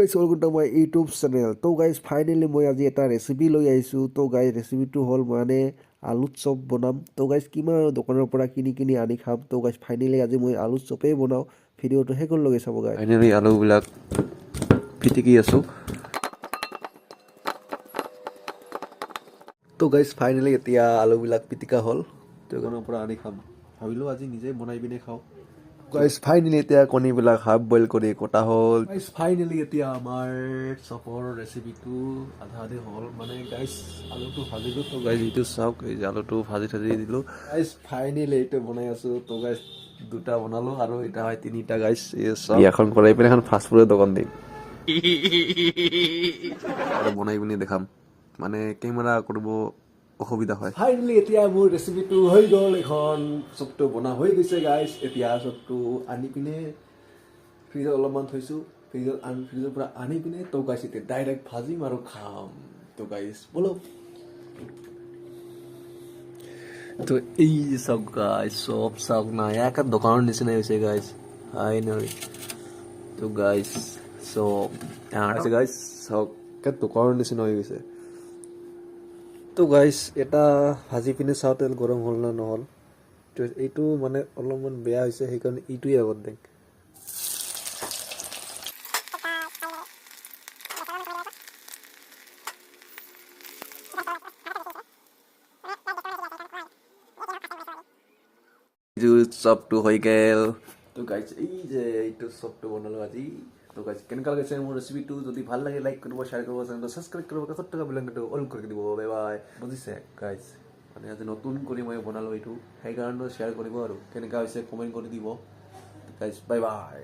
Guys welcome to my YouTube channel. তো guys finally মই আজি এটা ৰেচিপি লৈ আহিছোঁ। তো গাইজ ৰেচিপিটো হ'ল মানে আলু চপ বনাম। তো গাইজ কিমান আৰু দোকানৰ পৰা কিনি আনি খাম। তো গাইজ ফাইনেলি আজি মই আলু চপেই বনাওঁ। ভিডিঅ'টো শেষলৈকে চাব গাইজ। ফাইনেলি আলুবিলাক পিটিকি আছোঁ। তো গাইজ ফাইনেলি এতিয়া আলুবিলাক পিটিকা হ'ল। দোকানৰ পৰা আনি খাম। ভাবিলোঁ আজি নিজে বনাই পিনে খাওঁ। গাইজ ফাইনেলি এতিয়া কণীবিলাক হাফ বইল কৰি কটা হ'ল। গাইজ ফাইনেলি এতিয়া আমাৰ চপৰ ৰেচিপিটো আধা হ'ল। মানে গাইজ আলুটো ভাজিলোঁ। তো গাইজ এইটো চাওক, এই যে আলুটো ভাজি দিলোঁ। গাইজ ফাইনেলি এইটো বনাই আছোঁ। তো গাইজ দুটা বনালোঁ আৰু এটা হয় তিনিটা। গাইজ এই চাওক, এখন কৰাই পিনে এখন ফাষ্টফুডৰ দোকান দিম আৰু বনাই পিনে দেখাম। মানে কেমেৰা কৰিব অসুবিধা হয়। ফাইনেলি এতিয়া মোৰ ৰেচিপিটো হৈ গ'ল। এখন চপটো বনোৱা হৈ গৈছে গাইজ। এতিয়া চপটো আনি পিনে ফ্ৰিজত অলপমান থৈছোঁ। ফ্ৰিজৰ পৰা আনি পিনে তো গাইজ এতিয়া ডাইৰেক্ট ভাজিম আৰু খাম। তো গাইজ বলক। তো এই চাওক গাইজ, চপ চাওক না, একে দোকানৰ নিচিনাই হৈছে গাইজ। ফাইনেলি তো গাইজ চপ আছে গাইজ, চাওক একে দোকানৰ নিচিনা হৈ গৈছে। তো গাইজ এটা ভাজি পিনে চাওঁ তেল গৰম হ'ল না নহ'ল। এইটো মানে অলপমান বেয়া হৈছে, সেইকাৰণে এইটোৱে আগত দিম। চপটো হৈ গ'ল। তো গাইজ এই যে এইটো চপটো বনালোঁ আজি। তো গাইজ কেনেকুৱা লাগিছে মোৰ ৰেচিপিটো? যদি ভাল লাগে লাইক কৰিব, শ্বেয়াৰ কৰিব, চেনেলটো ছাবস্ক্ৰাইব কৰিব, কাষত থকা বেল আইকনটো অল কৰি দিব। Bye bye. বুজিছে গাইজ? মানে আজি নতুন কৰি মই বনালোঁ এইটো, সেইকাৰণে শ্বেয়াৰ কৰিব আৰু কেনেকুৱা হৈছে কমেণ্ট কৰি দিব। Guys bye bye.